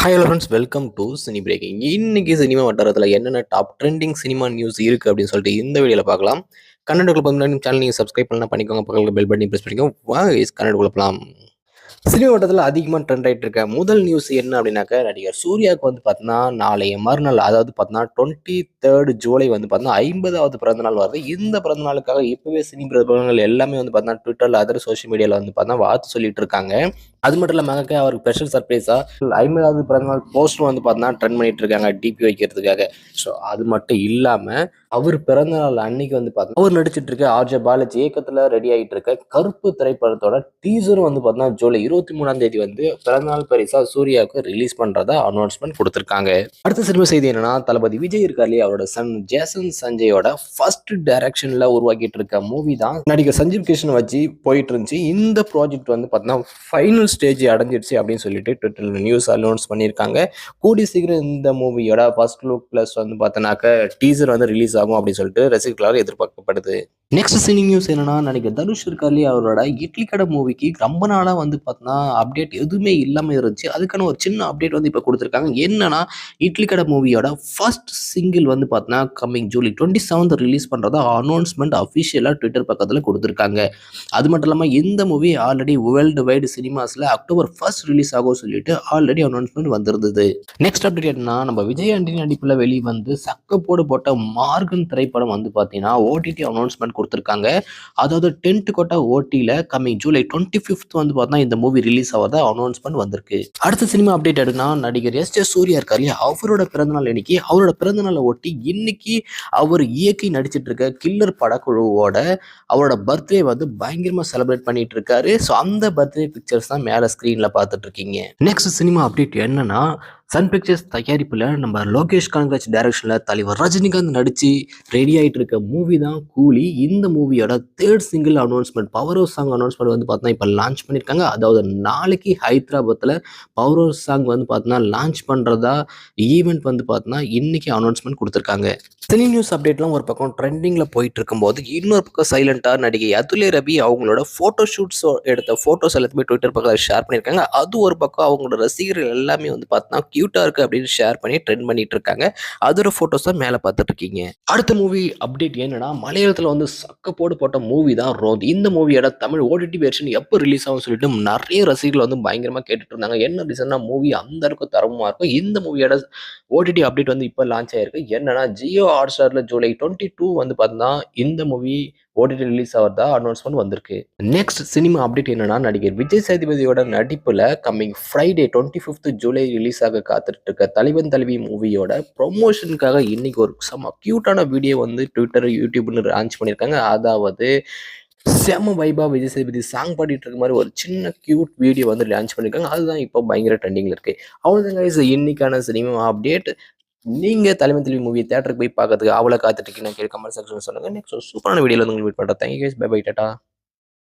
Hi hello friends, welcome to Cine Breaking. இன்னைக்கு cinema வட்டாரத்தில் என்னென்ன டாப் ட்ரெண்டிங் சினிமா நியூஸ் இருக்குது அப்படின்னு சொல்லிட்டு இந்த வீடியோவில் பார்க்கலாம். கன்னடக்குள்ள முன்னாடி சேனல் நீங்கள் சப்ஸ்கிரைப் பண்ணலாம், பண்ணிக்கோங்க. பக்கத்தில் பெல் பட்டனை ப்ரெஸ் பண்ணிக்கோங்க. வாங்க கன்னடக்குள்ள போகலாம். சினிமா வட்டத்தில் அதிகமாக ட்ரெண்ட் ஆகிட்டு இருக்க முதல் நியூஸ் என்ன அப்படின்னாக்க, நடிகர் சூர்யாவுக்கு வந்து பார்த்தீங்கன்னா நாளைய மறுநாள், அதாவது பார்த்தீங்கன்னா 23 ஜூலை வந்து பார்த்தீங்கன்னா 50வது பிறந்தநாள் வருது. இந்த பிறந்தநாளுக்காக இப்போவே சினி பிரபலங்கள் எல்லாமே வந்து பார்த்தீங்கன்னா ட்விட்டரில், அதர் சோஷியல் மீடியாவில் வந்து பார்த்தீங்கன்னா வாழ்த்து சொல்லிட்டு இருக்காங்க. அது மட்டும் இல்லாமல் அவருக்கு ஸ்பெஷல் சர்ப்ரைஸா 50வது பிறந்தநாள் போஸ்டர் வந்து பார்த்தீங்கன்னா ட்ரெண்ட் பண்ணிட்டு இருக்காங்க, டிபி வைக்கிறதுக்காக. ஸோ அது மட்டும் இல்லாமல் அவர் பிறந்தநாள் அன்னைக்கு வந்து பார்த்தீங்கன்னா அவர் நடிச்சிட்டு இருக்க ஆர்ஜே பாலாஜி இயக்கத்தில் ரெடி ஆகிட்டு இருக்க கருப்பு திரைப்படத்தோட டீசரும் வந்து பார்த்தீங்கன்னா ஜூலை 23ஆம் தேதி வந்து பிறந்தநாள் பரிசா சூர்யாவுக்கு ரிலீஸ் பண்றதா அனௌன்ஸ்மெண்ட் கொடுத்திருக்காங்க. அடுத்த சினிமா செய்தி என்னன்னா, தளபதி விஜய் இருக்காரு, அவரோட சன் ஜேசன் சஞ்சயோட ஃபர்ஸ்ட் டைரக்ஷன்ல உருவாக்கிட்டு இருக்க மூவி தான் நடிகர் சஞ்சீவ் கிருஷ்ணன் வச்சு போயிட்டு இருந்துச்சு. இந்த ப்ராஜெக்ட் வந்து பார்த்தீங்கன்னா ஃபைனல் ஸ்டேஜ் அடைஞ்சிடுச்சு அப்படின்னு சொல்லிட்டு ட்விட்டர்ல நியூஸ் அனௌன்ஸ் பண்ணியிருக்காங்க. கூடி சீக்கிரம் இந்த மூவியோட ஃபர்ஸ்ட் லுக் பிளஸ் வந்து பார்த்தோன்னாக்க டீசர் வந்து ரிலீஸ் ஆகும் அப்படின்னு சொல்லிட்டு ரசிகர்களால் எதிர்பார்க்கப்படுது. நெக்ஸ்ட் சினி நியூஸ் என்னன்னா, நடிகர் தனுஷ் இருக்காரு, அவரோட இட்லி கடை மூவிக்கு ரொம்ப நாளா வந்து பார்த்தீங்கன்னா அப்டேட் எதுவுமே இல்லாம இருந்துச்சு. அதுக்கான ஒரு சின்ன அப்டேட் வந்து இப்போ கொடுத்துருக்காங்க. என்னன்னா, இட்லி கடை மூவியோட ஃபர்ஸ்ட் சிங்கிள் வந்து பார்த்தீங்கன்னா கம்மிங் ஜூலை 27 ரிலீஸ் பண்றதா அனௌன்ஸ்மெண்ட் அஃபிஷியலா ட்விட்டர் பக்கத்தில் கொடுத்துருக்காங்க. அது மட்டும் இல்லாமல் இந்த மூவி ஆல்ரெடி வேர்ல்டு வைடு சினிமாஸ்ல அக்டோபர் 1 ரிலீஸ் ஆகும் சொல்லிட்டு ஆல்ரெடி அனௌன்ஸ்மெண்ட் வந்திருந்தது. நெக்ஸ்ட் அப்டேட் என்னன்னா, நம்ம விஜய் ஆண்டனி நடிப்புல வெளிவந்து சக்கப்போடு போட்ட மார்கன் திரைப்படம் வந்து பார்த்தீங்கன்னா ஓடிடி அனௌன்ஸ்மெண்ட் கொடுத்துருக்காங்க. அதாவது டென்ட் கோட்ட ஓட்டில கம்மிங் ஜூலை 25 வந்து பார்த்தா இந்த மூவி ரிலீஸ் ஆவதா அனௌன்ஸ்மெண்ட் வந்திருக்கு. அடுத்த சினிமா அப்டேட் எடுனா, நடிகர் எஸ் ஜே சூர்யா இருக்காரு, அவரோட பிறந்தநாள் இன்னைக்கு. அவரோட பிறந்தநாளை ஒட்டி இன்னைக்கு அவர் இயக்கி நடிச்சிட்டு இருக்க கில்லர் படக்குழுவோட அவரோட பர்த்டே வந்து பயங்கரமா செலிப்ரேட் பண்ணிட்டு இருக்காரு. ஸோ அந்த பர்த்டே பிக்சர்ஸ் தான் மேல ஸ்கிரீன்ல பார்த்துட்டு இருக்கீங்க. நெக்ஸ்ட் சினிமா அப்டேட் என்னன்னா, சன் பிக்சர்ஸ் தயாரிப்புல நம்ம லோகேஷ் கனகராஜ் டைரக்ஷன்ல தலைவர் ரஜினிகாந்த் நடிச்சு ரெடி ஆகிட்டு இருக்க மூவி தான் கூலி. இந்த மூவியோட 3rd single announcement, power house song announcement வந்து பார்த்தீங்கன்னா இப்போ லான்ச் பண்ணியிருக்காங்க. அதாவது நாளைக்கு ஹைதராபாத்தில் பவர் ஹவுஸ் சாங் வந்து பார்த்தீங்கன்னா லான்ச் பண்ணுறதா ஈவெண்ட் வந்து பார்த்தீங்கன்னா இன்னைக்கு அனௌன்ஸ்மெண்ட் கொடுத்துருக்காங்க. சினி நியூஸ் அப்டேட்லாம் ஒரு பக்கம் ட்ரெண்டிங்கில் போயிட்டு இருக்கும்போது, இன்னொரு பக்கம் சைலண்டாக நடிகை அதுலே ரவி அவங்களோட ஃபோட்டோ ஷூட்ஸ் எடுத்த ஃபோட்டோஸ் எல்லாத்தையுமே ட்விட்டர் பக்கத்தில் ஷேர் பண்ணியிருக்காங்க. அது ஒரு பக்கம் அவங்களோட ரசிகர்கள் எல்லாமே வந்து பார்த்தீங்கன்னா கியூட்டாக இருக்குது அப்படின்னு ஷேர் பண்ணி ட்ரெண்ட் பண்ணிட்டு இருக்காங்க. அதோட ஃபோட்டோஸ் தான் மேலே பார்த்துட்டு இருக்கீங்க. அடுத்த மூவி அப்டேட் என்னன்னா, மலையாளத்தில் வந்து சக்கப்போடு போட்ட மூவி தான் ரோந்த். இந்த மூவியோட தமிழ் ஓடிடி வெர்ஷன் எப்போ ரிலீஸ் ஆகும் சொல்லிட்டு நிறைய ரசிகர்கள் வந்து பயங்கரமாக கேட்டுட்டு இருந்தாங்க. என்ன ரீசன்னா, மூவி அந்த அளவுக்கு தரமாக இருக்கும். இந்த மூவியோட ஓடிடி அப்டேட் வந்து இப்போ லான்ச் ஆயிருக்கு. என்னன்னா, ஜியோ ஹாட்ஸ்டார்ல ஜூலை 22 வந்து பார்த்தீங்கன்னா இந்த மூவி ஓடிடி ரிலீஸ் ஆகிறதா அனௌன்ஸ்மெண்ட் வந்திருக்கு. நெக்ஸ்ட் சினிமா அப்டேட் என்னன்னா, நடிகர் விஜய் சேதுபதியோட நடிப்புல கம்மிங் ஃப்ரைடே 25 ஜூலை ரிலீஸ் ஆக காத்துட்டு இருக்க தலைவன் தலைவி மூவியோட ப்ரொமோஷனுக்காக இன்னைக்கு ஒரு செம்ம கியூட்டான வீடியோ வந்து ட்விட்டர், யூடியூப்னு லான்ச் பண்ணியிருக்காங்க. அதாவது செம வைபா விஜய் சேதுபதி சாங் பாடிட்டு இருக்க மாதிரி ஒரு சின்ன கியூட் வீடியோ வந்து லான்ச் பண்ணியிருக்காங்க. அதுதான் இப்போ பயங்கர ட்ரெண்டிங்ல இருக்கு. அவ்வளோதான் கைஸ் இன்னைக்கான சினிமா அப்டேட். நீங்க தலைவன் தலைவி மூவி தியேட்டருக்கு போய் பார்க்கறதுக்கு அவ்வளோ காத்துட்டு இருக்கீங்கன்னா கீழே கமெண்ட் செக்ஷன் சொல்லுங்க. நெக்ஸ்ட் சூப்பரான வீடியோல வந்து உங்களுக்கு வெயிட் பண்றேன். Thank you guys, bye bye, Tata.